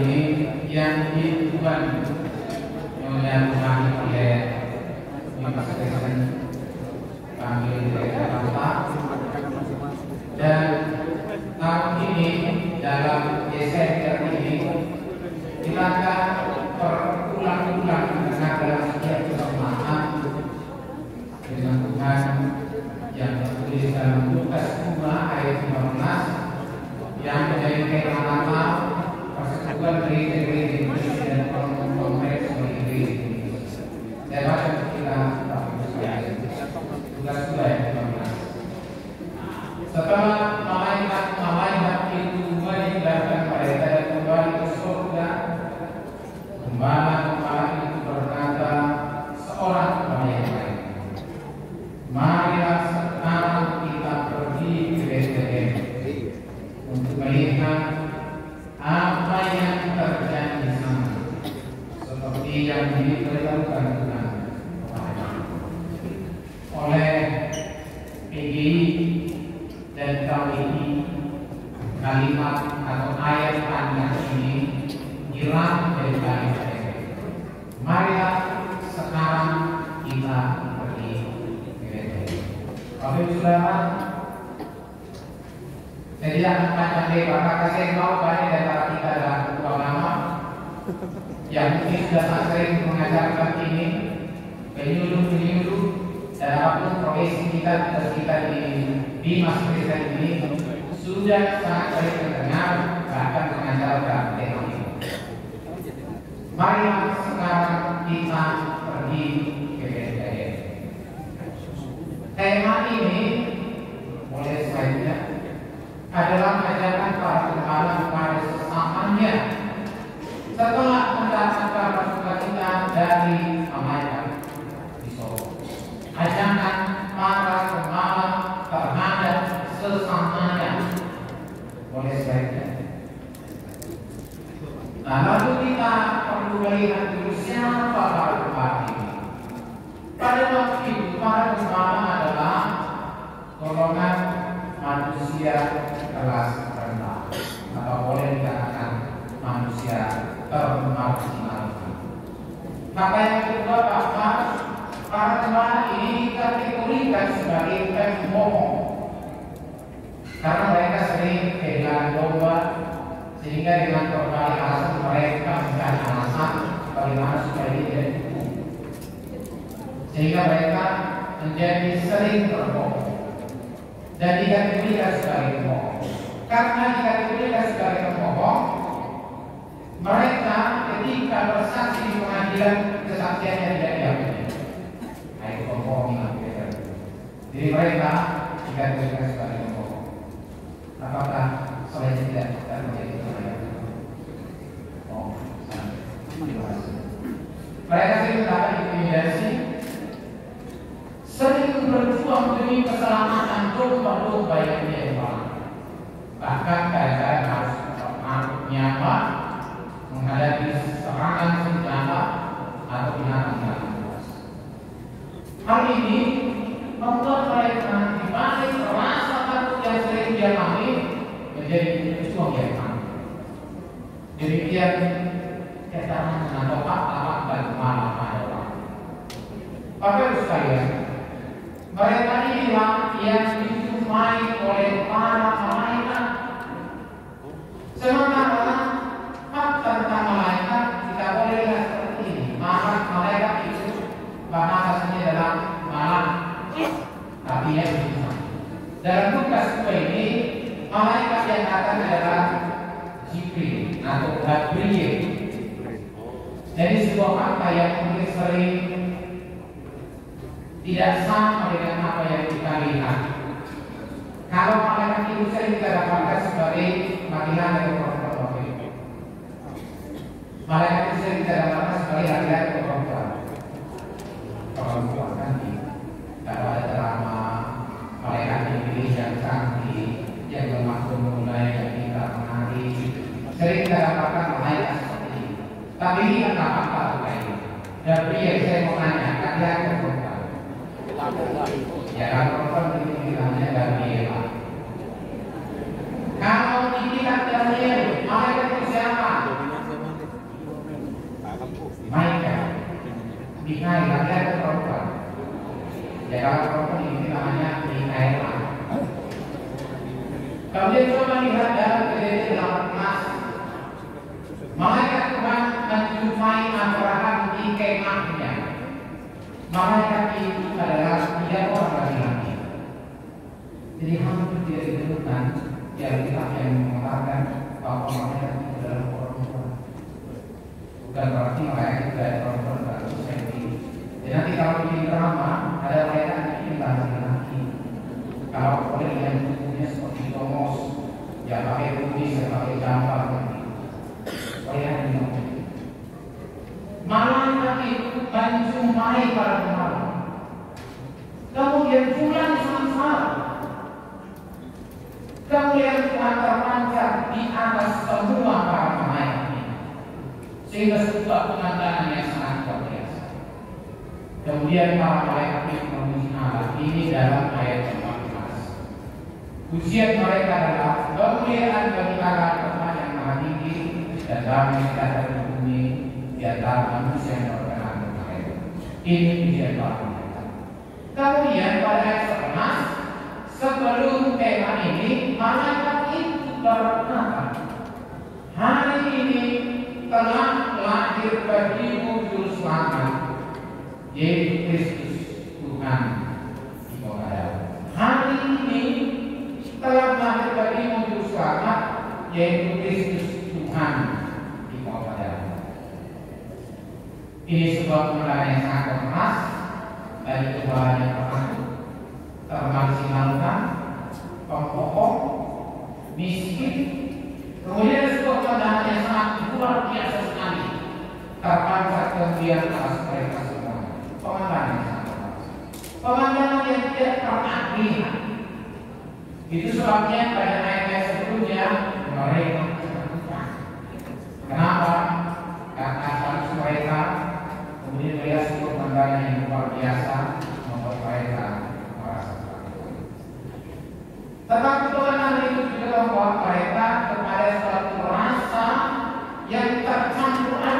ini yang dibutuhkan yang dilakukan oleh Mas Presiden kami dari Jakarta, dan tahun ini dalam Desember ini kita akan berulang-ulang dengan dalam setiap kesempatan dengan Tuhan yang tertulis dalam Lukas 2 ayat 15 yang menjadi tema nama persekutuan gereja-gereja Indonesia dan kongres gereja. Saya baca kita Lukas 2 ayat 15. Setelah malaikat itu meninggalkan mereka dan kembali ke surga, gembala itu berkata seorang kepada yang lain, marilah sekarang kita pergi ke Bethlehem untuk melihat apa yang terjadi di sana, seperti yang diberitahukan Tuhan oleh PGI dan tahun ini. Kalimat atau ayat panjang ini hilang dari kalimat ini. Marilah sekarang kita pergi ke Bethlehem. Bapak Ibu Saudara, saya tidak akan panjang lebar karena saya tahu banyak dari kita dalam agama yang mungkin sudah sering mengajarkan ini, penyuluh dan apapun profesi kita di Mas Presiden ini sudah sangat sering terdengar, bahkan mengajarkan tema ini. Mari sekarang kita pergi ke Bethlehem. Tema ini oleh saya adalah ajakan para gembala kepada sesamanya setelah mendapatkan sukacita dari malaikat di Solo. Ajakan para gembala terhadap sesamanya oleh sebabnya. Nah, lalu kita perlu melihat dulu siapa para gembala ini. Pada waktu itu para gembala adalah golongan manusia kelas rendah, atau boleh dikatakan manusia termarginalkan. Maka yang kedua, para gembala ini dikategorikan sebagai pembohong, karena mereka sering kehilangan domba, sehingga dengan berbagai alasan mereka mencari alasan bagaimana supaya dia dihukum, sehingga mereka menjadi sering berbohong dan dikategorikan sebagai pembohong. Karena dikategorikan sebagai pembohong, mereka ketika bersaksi di pengadilan kesaksiannya tidak diakui. Nah, itu pembohong. Jadi mereka dikategorikan sebagai pembohong. Apakah saya tidak menjadi pembohong? Oh, mereka sering mendapat intimidasi, sering berjuang demi keselamatan domba-domba yang dia jual. Bahkan kadang-kadang harus menaruh nyawa menghadapi serangan senjata atau binatang-binatang buas. Hal ini membuat mereka dibalik rasa takut yang sering dialami menjadi pejuang yang mati. Demikian keterangan atau fakta dan malam pada waktu. Bapak Ibu sekalian, mereka inilah yang dijumpai oleh para malaikat. Sementara fakta tentang malaikat kita boleh lihat seperti ini. Maka malaikat itu bahasanya adalah malam, tapi yang bisa. Dalam Lukas 2 ini malaikat yang datang adalah Jibril atau Gabriel. Jadi sebuah fakta yang mungkin sering tidak sama dengan apa yang kita lihat. Kalau malaikat itu sering kita dapatkan sebagai panggilan dari perempuan. Malaikat itu sering kita dapatkan sebagai laki-laki perempuan. Perempuan nanti kalau ada drama malaikat dipilih yang cantik, yang lemah mulai yang kita menari, sering kita dapatkan malaikat seperti ini. Tapi ini kan apa ini? Gabriel, saya mau nanya, laki-laki perempuan? Ya, kalau perempuan pilihannya Gabriel. Kalau dilihat Gabriel, malaikat itu siapa? Mikhail, laki-laki atau perempuan? Ya kalau perempuan ini namanya Mikhaela. Kemudian coba lihat dalam Kejadian 18. Malaikat Tuhan menjumpai Abraham di kemahnya. Malaikat itu adalah 3 orang laki-laki. Jadi hampir tidak ditemukan yang mengatakan bahwa malaikat itu adalah perempuan. Bukan berarti malaikat itu adalah perempuan baru sendiri. Jadi nanti kalau di drama ada malaikat yang laki-laki. Kalau boleh yang tubuhnya seperti Tomos, yang pakai putih, yang pakai gambar, malaikat itu. Malaikat itu menjumpai para pemalas. Kemudian bulan samsara. Kemudian Tuhan terpancar di atas semua para malaikat ini, sehingga sebuah pemandangan yang sangat luar biasa. Kemudian para malaikat itu memuji Allah ini dalam ayat 14. Pujian mereka adalah kemuliaan bagi Allah Tuhan yang maha tinggi dan damai sejahtera di bumi di antara manusia yang berkenan kepada. Ini pujian para malaikat. Kemudian pada ayat 11. Sebelum tema ini, malaikat itu berkata, hari ini telah lahir bagimu juru selamat, yaitu Kristus Tuhan di Padamu. Hari ini telah lahir bagimu juru selamat, yaitu Kristus Tuhan di Padamu. Ini sebuah kemenangan yang sangat keras bagi Tuhan yang pertama. Termaksimalkan, pokok, miskin, kemudian sebuah pandangan yang sangat luar biasa sekali terpancar kemudian atas mereka semua. Pemandangan yang sangat luas, pemandangan yang tidak pernah lihat. Itu sebabnya pada ayat sebelumnya mereka ketakutan. Kenapa? Karena harus mereka kemudian melihat sebuah pemandangan yang luar biasa membuat mereka. Tetapi Tuhan itu juga membawa mereka kepada suatu rasa yang tercampuran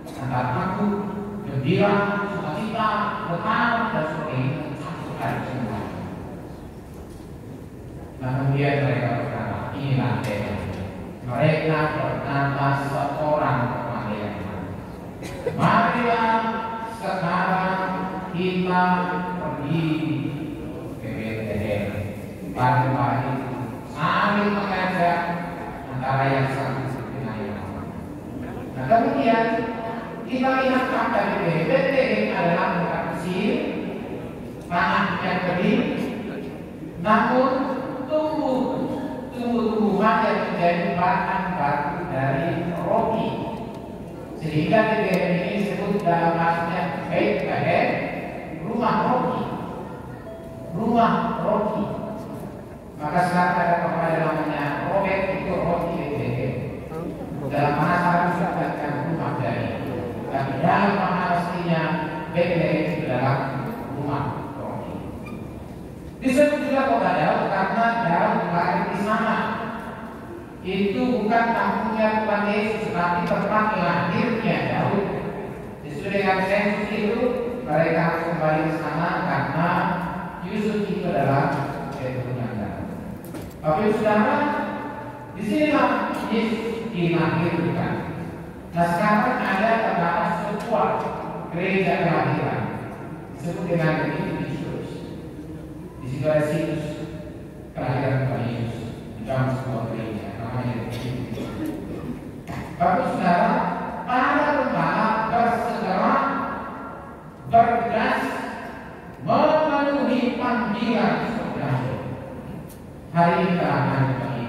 antara takut, gembira, sukacita, berharap dan sebagainya tercampuran semua. Nah kemudian mereka berkata, inilah tema. Mereka berkata seorang kepada yang lain, marilah sekarang kita pergi ke Betlehem. Pagi-pagi saling mengajak antara yang satu dengan yang lain. Nah kemudian kita lihat fakta di Betlehem adalah tempat kecil, tanah yang kering, namun tumbuh-tumbuhan yang menjadi bahan baku dari roti. Sehingga Betlehem ini disebut dalam bahasanya Betlehem, rumah roti, rumah roti. Maka sekarang ada kepada namanya Robert itu roti Betlehem. Dalam bahasa disebutkan rumah dari, tapi dalam bahasa aslinya Betlehem adalah rumah roti. Disebut juga kota Daud karena Daud lahir di sana. Itu bukan kampungnya Tuhan Yesus, tapi tempat lahirnya Daud. Sesuai dengan sensus itu mereka harus kembali ke sana karena Yusuf itu adalah keturunan Daud. Bapak Ibu Saudara, di sinilah Yesus dilahirkan. Nah sekarang ada terdapat sebuah gereja kelahiran disebut dengan Yesus. Di situ ada situs kelahiran Tuhan Yesus di dalam sebuah gereja namanya Yesus. Bapak Ibu Saudara, para pembalap bersegera bergegas memenuhi panggilan surga. Hari ini telah hari ini.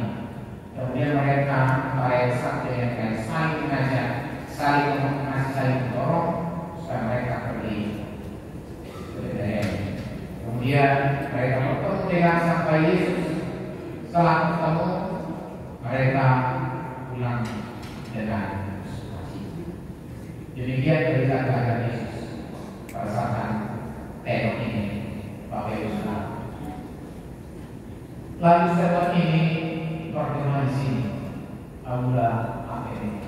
Kemudian mereka satu dengan saling mengajak, saling mengasih, saling mendorong supaya mereka pergi ke Betlehem. Kemudian mereka bertemu dengan sampai Yesus. Setelah bertemu, mereka pulang dengan sukacita. Demikian cerita kelahiran Yesus pada saat tema ini, Bapak Ibu Saudara. Lalu setelah ini pertemuan di sini, aula APM.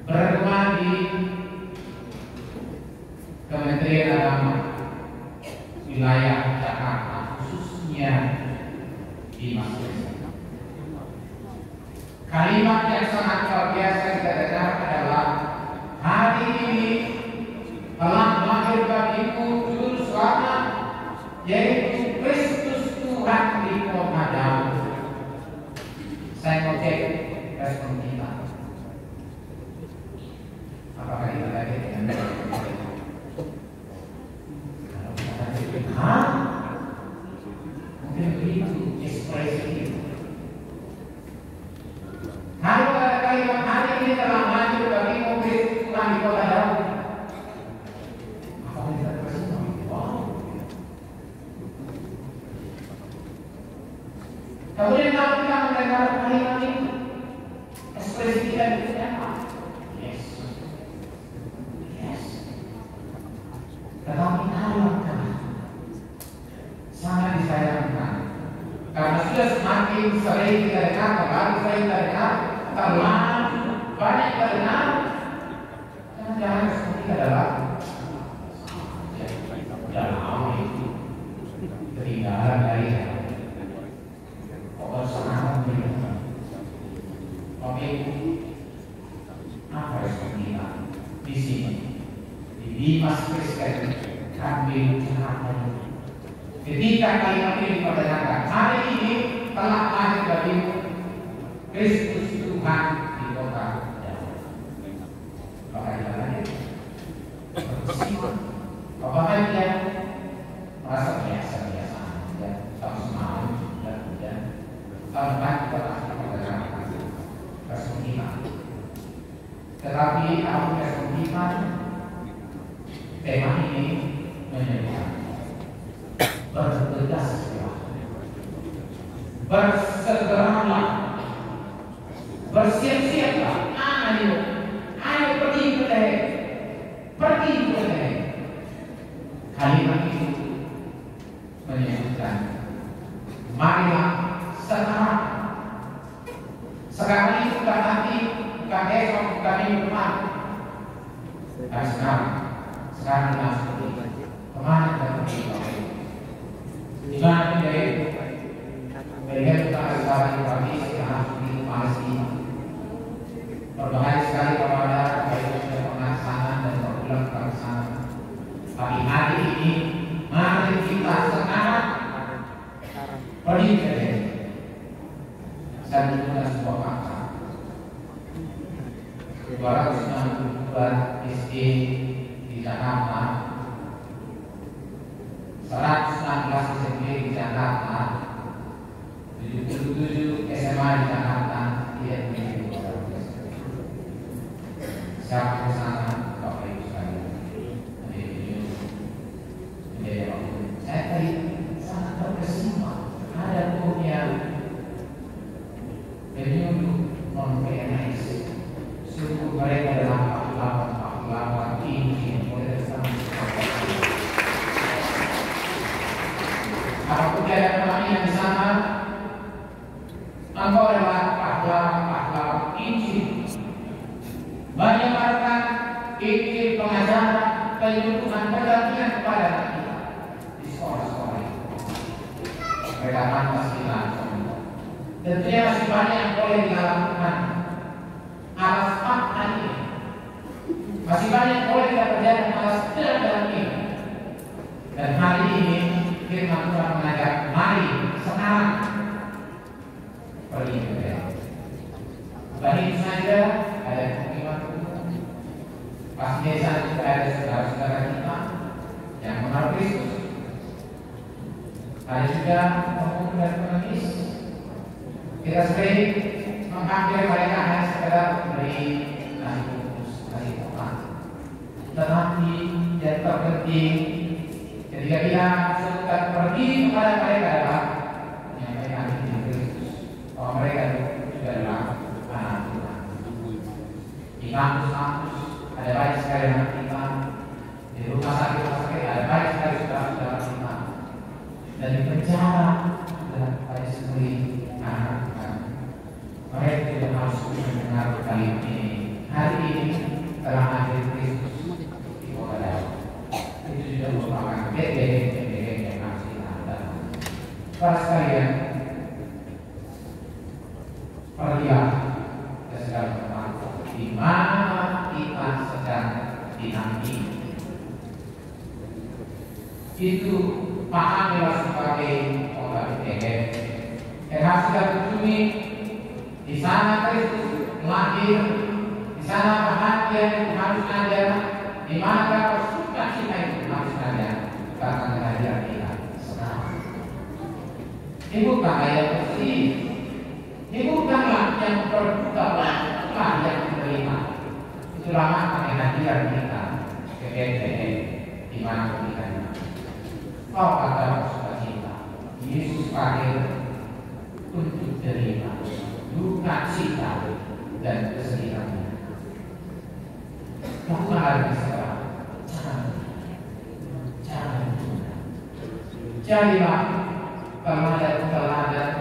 Pertemuan di yang sangat luar biasa kita dengar adalah hari ini telah lahir bagiku juru selamat, yaitu Kristus Tuhan di kota Daud. Saya mau cek respon kita. Apakah kita lagi dengan kalau kita tadi mungkin begitu ekspresi itu. Hari pada kalimat hari ini telah lahir bagimu Kristus Tuhan di kota Daud. Apakah kita tersenyum? Wow. Kemudian kalau kita mendengar kalimat itu, ekspresi kita itu apa? Yes. Tetapi kalimat sangat disayangkan karena sudah semakin sering kita dengar, terlalu sering kita dengar, terlalu banyak kita dengar. Jangan seperti kita adalah dalam itu ketinggalan dari sangat berbeda. Oke, apa respon kita di sini? Di Dimas Kristen kami ucapkan ketika kalimat ini diperdengarkan, hari ini telah lahir bagimu Kristus Tuhan di kota Daud. Apakah kita lahir? Apakah dia merasa biasa-biasa saja, tak semalam dan kemudian tanpa kita akan mendengarkan respon kita. Tetapi aku respon kita, tema ini menyebutkan bergegaslah, bersegeralah, bersiap-siaplah, ayo pergi ke Bethlehem, pergi ke Bethlehem. Kalimat itu menyebutkan marilah sekarang ini bukan nanti, bukan besok, bukan minggu depan. Dan sekarang kita harus pergi. Kemana kita pergi? Di mana kita itu? Melihat kita sekarang di pagi, kita harus pergi ke Palestina. Berbahaya sekali kepada baik sudah pernah sana dan berulang ke sana. Tapi hari ini, mari kita sekarang pergi ke Bethlehem. Saya menemukan sebuah fakta 262 SD di Jakarta, 116 SMP di Jakarta, 77 SMA di Jakarta tidak memiliki kuota. Siapa di sana Bapak Ibu sekalian? Saya tadi sangat terkesima ada punya menyuruh non-PNS suku mereka adalah pahlawan ini oleh apapun yang kami yang di sana, engkau adalah pahlawan Injil, menyebarkan Injil, pengajaran, penyuluhan, pendampingan kepada kita di sekolah-sekolah itu. Mereka pasti langsung. Tentunya masih banyak yang boleh dilakukan atas fakta ini. Masih banyak yang boleh kita kerjakan atas keadaan ini. Dan hari ini firman Tuhan mengajak, mari sekarang pergi ke Bethlehem. Bagi saja ada kemungkinan pas desa juga ada saudara-saudara kita yang mengenal Kristus. Ada juga pemuda dan pengemis. Kita sering menghampiri mereka hanya sekedar memberi nasi bungkus, nasi kotak. Tetapi yang terpenting ketika kita sudah pergi kepada mereka adalah menyampaikan Injil Kristus, bahwa mereka juga adalah anak Tuhan. Di kampus-kampus ada banyak sekali anak kita, di rumah sakit ada banyak sekali saudara-saudara kita, dan di penjara ada banyak sekali anak. Mereka tidak harus mendengar kalimat ini. Hari ini telah hadir Kristus di kota Daud. Itu sudah merupakan Bethlehem yang harus kita adakan. Para sekalian, pergilah ke segala tempat di mana kita sedang dinanti. Itu pahamilah sebagai obat ITM. Hasil terjumi di sana Kristus lahir, di sana perhatian harus ada, di mana sukacita itu harus ada karena kehadiran kita sekarang. Ini bukan ayat bersih, ini bukanlah yang berduka, bukan yang menerima. Itulah makna kehadiran kita ke BTN di mana kita. Oh kata sukacita, Yesus lahir untuk terima duka cita dan kesedihannya. Bukan lagi sekarang. Jangan. Jadilah teladan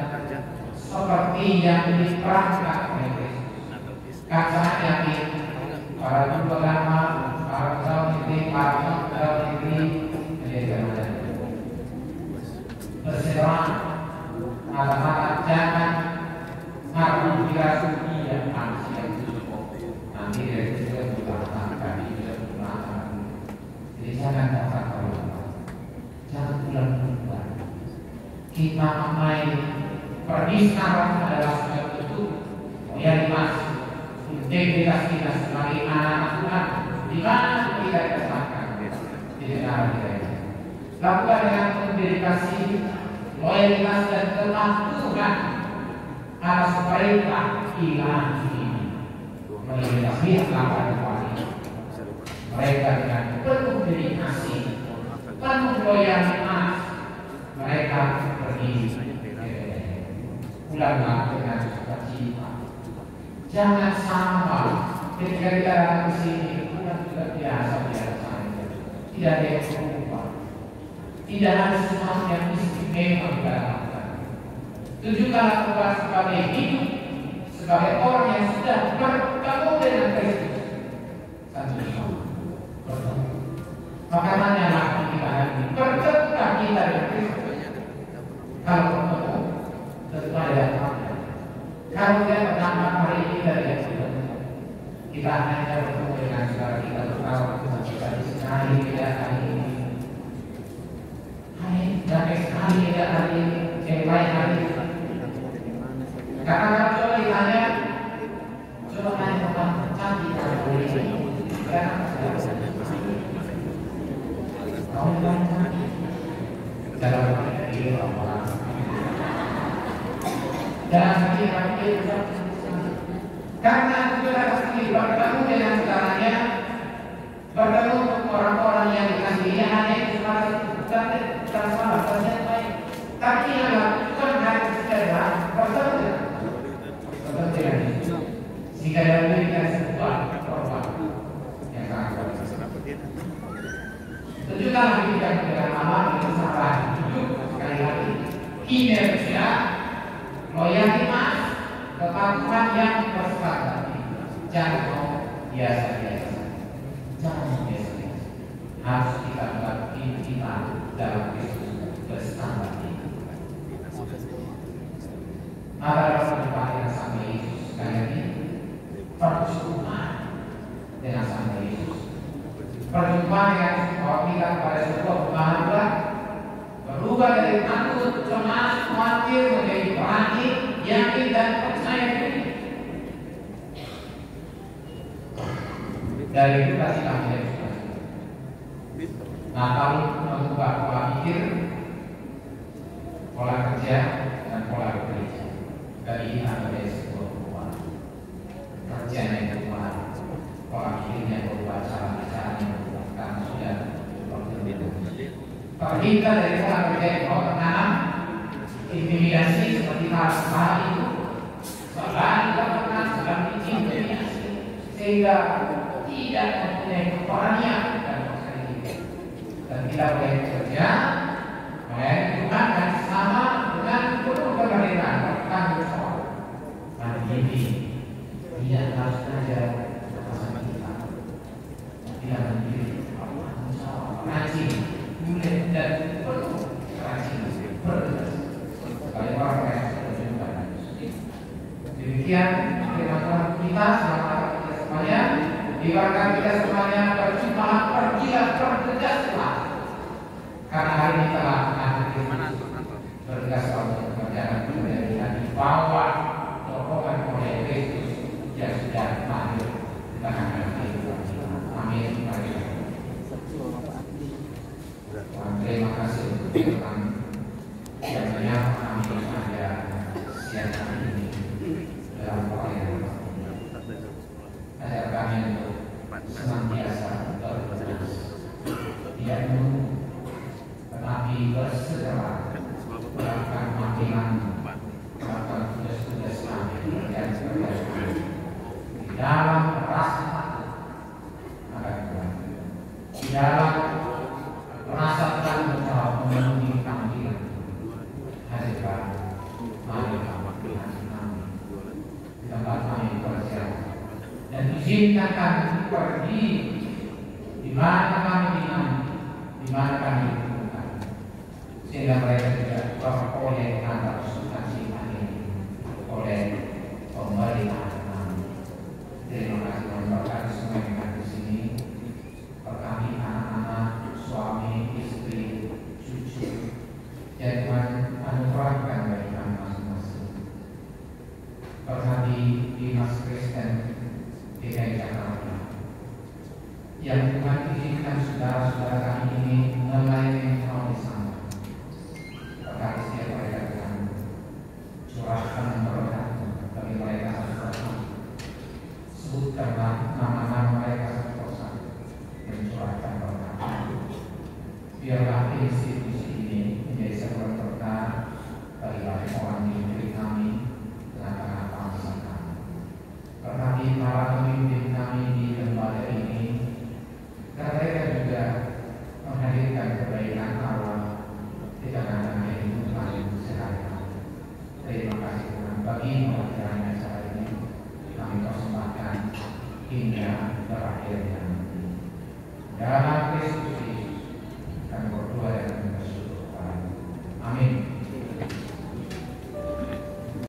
seperti yang diperangkat oleh Kristus. Karena yakin para guru agama, para pegawai negeri, para pegawai negeri menjadi teladan. Bersetelah mata-mata jangan harus dirasuki yang manusia itu. Nanti dari itu juga berlaku, kami juga berlaku. Jadi jangan dapat kalau jangan bulan-bulan. Kita main pergi sekarang adalah sebab itu. Ya dimas, integritas kita sebagai anak Tuhan. Di mana kita kesahkan di negara kita ini. Lakukan dengan dedikasi, loyalitas dan kepatuhan atas perintah Ilahi ini. Melintasi lawan wali. Mereka dengan penuh dedikasi, penuh loyalitas, mereka pergi. Pulanglah dengan sukacita. Jangan sama ketika kita datang ke sini, bukan juga biasa-biasa saja. Tidak ada yang berubah. Tidak ada sesuatu yang istimewa kita lakukan. Tunjukkanlah Tuhan sebagai hidup, sebagai orang yang sudah bertemu dengan Kristus. Satu bertemu. Maka nanyalah kita hari ini, bertemukan kita dengan Kristus. Kalau bertemu, tentu ada apa? Kalau dia pertama hari ini dari yang kita hanya bertemu dengan saudara kita tertawa kita hari tidak hari ini. Dan sekali tidak hari yang lain hari. Karena kalau coba ditanya, coba tanya orang cantik kalau boleh. Kamu bilang cantik. Dalam diri orang. Dalam diri karena sudah pasti bertemu dengan saudaranya, bertemu orang-orang yang dikasihi hanya itu bukan salah saja baik. Tapi yang lakukan harus segera bertemu dengan itu. Jika dalam kita sebuah korban yang sangat baik. Tunjukkan kita dengan amal yang sabar, hidup sekali lagi, kinerja, loyalitas, kepatuhan yang bersahabat. Jangan mau biasa-biasa. Jangan biasa-biasa. Harus kita buat kita dalam Kristus berstandar ini. Adalah perjumpaan sama Yesus sekali lagi. Perjumpaan dengan sama Yesus. Perjumpaan yang bahwa kita pada sebuah perubahan berubah dari takut, cemas, khawatir menjadi berani, yakin dan percaya diri. Dari itu kasih kami dari Natal mengubah pola pikir, pola kerja, dan pola bekerja. Dari ini ada sebuah perubahan. Kerjanya yang berubah, pola pikirnya berubah, cara bicaranya berubah, karena sudah berbeda. Kita dari pola kerja yang kau tanam, intimidasi seperti hal itu, selain dikatakan sedang intimidasi, sehingga tidak mempunyai keberanian dan dan kita boleh bekerja, melayani Tuhan dan sama dengan penuh kemerdekaan tanggung jawab. Mari ini tidak harus saja bersama kita, tidak menjadi tanggung jawab, rajin, mulai dan penuh rajin bergegas sebagai orang yang berjumpa. Demikian firman Tuhan kita semuanya, ibaratkan kita semuanya berjumlah, pergilah, bergegaslah. Karena hari ini telah mengakhiri bergegaslah untuk mengerjakan pekerjaan kita di bawah dorongan oleh Kristus yang sudah lahir di tengah-tengah kehidupan kita. Amin. Terima kasih untuk Tuhan yang menyapa kami pada siang hari ini dalam pelayanan. Ajar kami untuk senantiasa berterus, tidak menunggu, tetapi bersegera melakukan panggilan, melakukan tugas-tugas kami, pekerjaan-pekerjaan kami di dalam rasa takut akan Tuhan, di dalam rasa tanggung jawab memenuhi panggilan. Hadirkan, mari Tuhan kami di tempat kami bekerja, dan izinkan kami pergi di mana kami dibutuhkan, sehingga mereka tidak beroleh antara substansi ini oleh pemerintahan kami. Terima kasih Tuhan, berkati semua yang ada di sini, berkati anak-anak, suami, istri, cucu, ya Tuhan, anugerahkan bagi kami masing-masing. Berkati Dinas Kristen DKI Jakarta, yang Tuhan izinkan saudara-saudara kami ini melayani Engkau di sana. Berkati setiap mereka Tuhan, curahkan berkat bagi mereka satu-satu. Sebutkanlah nama-nama mereka satu-satu dan curahkan berkat. Biarlah institusi ini menjadi sebuah berkat bagi banyak orang di negeri kami, tengah-tengah bangsa kami. Berkati para pemimpin kami di lembaga ini, karena mereka juga menghadirkan kebaikan Allah di tengah-tengah kehidupan sehari-hari. Terima kasih Tuhan bagi pengajaran acara ini, kami persembahkan hingga berakhirnya. Dalam Kristus Yesus kami berdoa dan bersyukur. Amin.